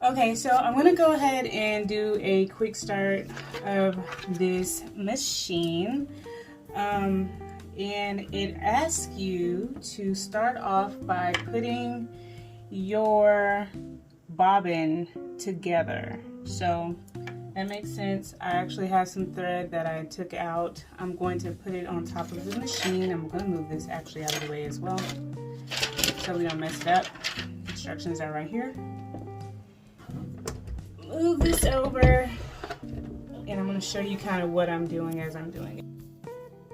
Okay, so I'm going to go ahead and do a quick start of this machine. And it asks you to start off by putting your bobbin together. So that makes sense. I actually have some thread that I took out. I'm going to put it on top of the machine. I'm going to move this actually out of the way as well so we don't mess it up. Instructions are right here. Move this over, and I'm going to show you kind of what I'm doing as I'm doing it.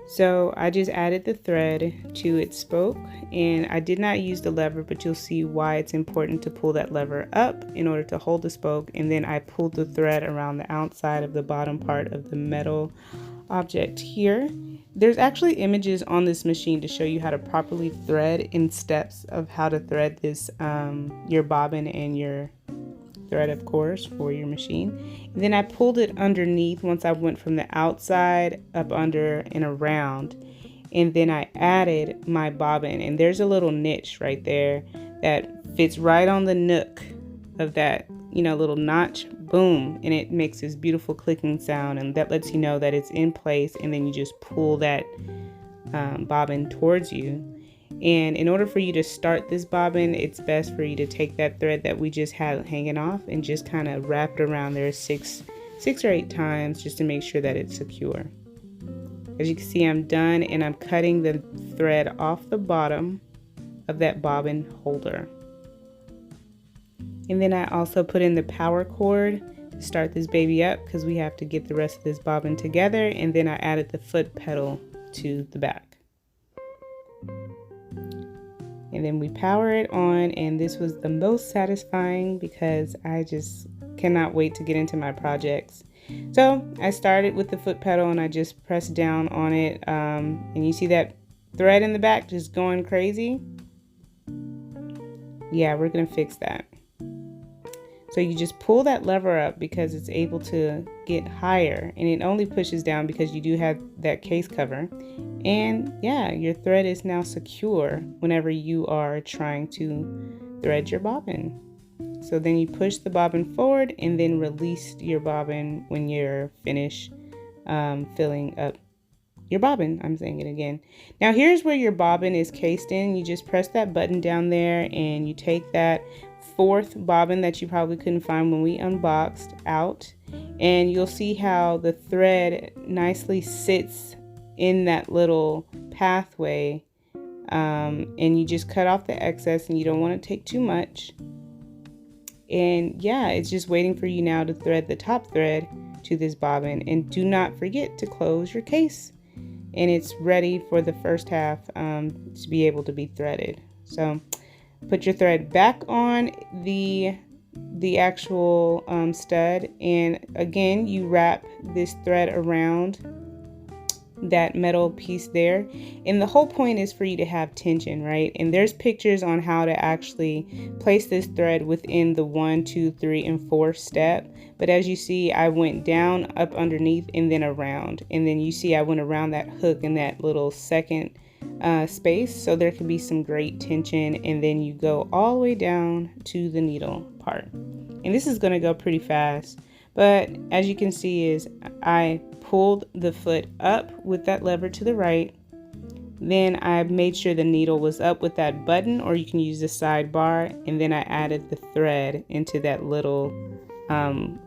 So I just added the thread to its spoke, and I did not use the lever, but you'll see why it's important to pull that lever up in order to hold the spoke. And then I pulled the thread around the outside of the bottom part of the metal object here. There's actually images on this machine to show you how to properly thread in steps of how to thread this, your bobbin and your thread, of course, for your machine. And then I pulled it underneath once I went from the outside up under and around, and then I added my bobbin, and there's a little niche right there that fits right on the nook of that, you know, little notch. Boom, and it makes this beautiful clicking sound, and that lets you know that it's in place. And then you just pull that bobbin towards you. And in order for you to start this bobbin, it's best for you to take that thread that we just had hanging off and just kind of wrap it around there six or eight times just to make sure that it's secure. As you can see, I'm done, and I'm cutting the thread off the bottom of that bobbin holder. And then I also put in the power cord to start this baby up because we have to get the rest of this bobbin together. And then I added the foot pedal to the back. And then we power it on, and this was the most satisfying because I just cannot wait to get into my projects. So I started with the foot pedal, and I just pressed down on it, and you see that thread in the back just going crazy. Yeah, we're gonna fix that. So you just pull that lever up because it's able to get higher, and it only pushes down because you do have that case cover. And yeah, your thread is now secure whenever you are trying to thread your bobbin. So then you push the bobbin forward and then release your bobbin when you're finished filling up your bobbin. I'm saying it again. Now here's where your bobbin is cased in. You just press that button down there, and you take that fourth bobbin that you probably couldn't find when we unboxed out, and you'll see how the thread nicely sits in that little pathway, and you just cut off the excess, and you don't want to take too much. And yeah, it's just waiting for you now to thread the top thread to this bobbin. And do not forget to close your case, and it's ready for the first half to be able to be threaded. So put your thread back on the actual stud, and again you wrap this thread around that metal piece there, and the whole point is for you to have tension, right? And there's pictures on how to actually place this thread within the 1, 2, 3, and 4 step. But as you see, I went down, up underneath, and then around, and then you see I went around that hook in that little second space, so there can be some great tension. And then you go all the way down to the needle part, and this is going to go pretty fast, but as you can see is I pulled the foot up with that lever to the right, then I made sure the needle was up with that button, or you can use the sidebar, and then I added the thread into that little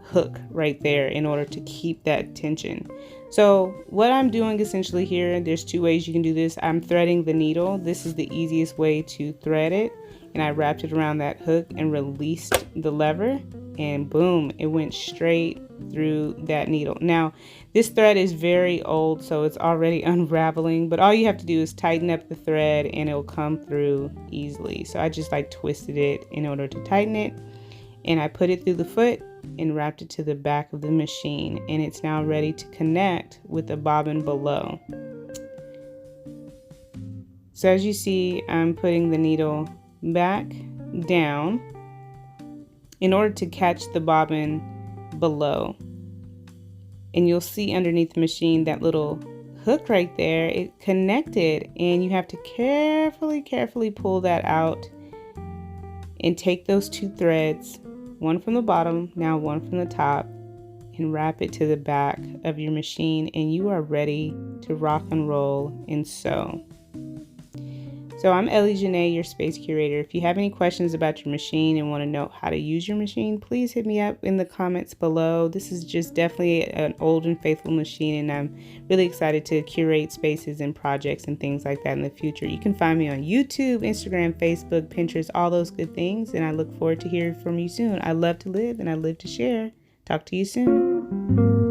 hook right there in order to keep that tension. So what I'm doing essentially here, there's two ways you can do this. I'm threading the needle. This is the easiest way to thread it, and I wrapped it around that hook and released the lever, and boom, it went straight through that needle. Now this thread is very old, so it's already unraveling, but all you have to do is tighten up the thread and it'll come through easily. So I just like twisted it in order to tighten it, and I put it through the foot, and wrapped it to the back of the machine, and it's now ready to connect with the bobbin below. So as you see, I'm putting the needle back down in order to catch the bobbin below. And you'll see underneath the machine that little hook right there, it connected, and you have to carefully pull that out and take those two threads, one from the bottom, now one from the top, and wrap it to the back of your machine, and you are ready to rock and roll and sew. So I'm Ellie Jńe, your space curator. If you have any questions about your machine and want to know how to use your machine, please hit me up in the comments below. This is just definitely an old and faithful machine, and I'm really excited to curate spaces and projects and things like that in the future. You can find me on YouTube, Instagram, Facebook, Pinterest, all those good things, and I look forward to hearing from you soon. I love to live and I live to share. Talk to you soon.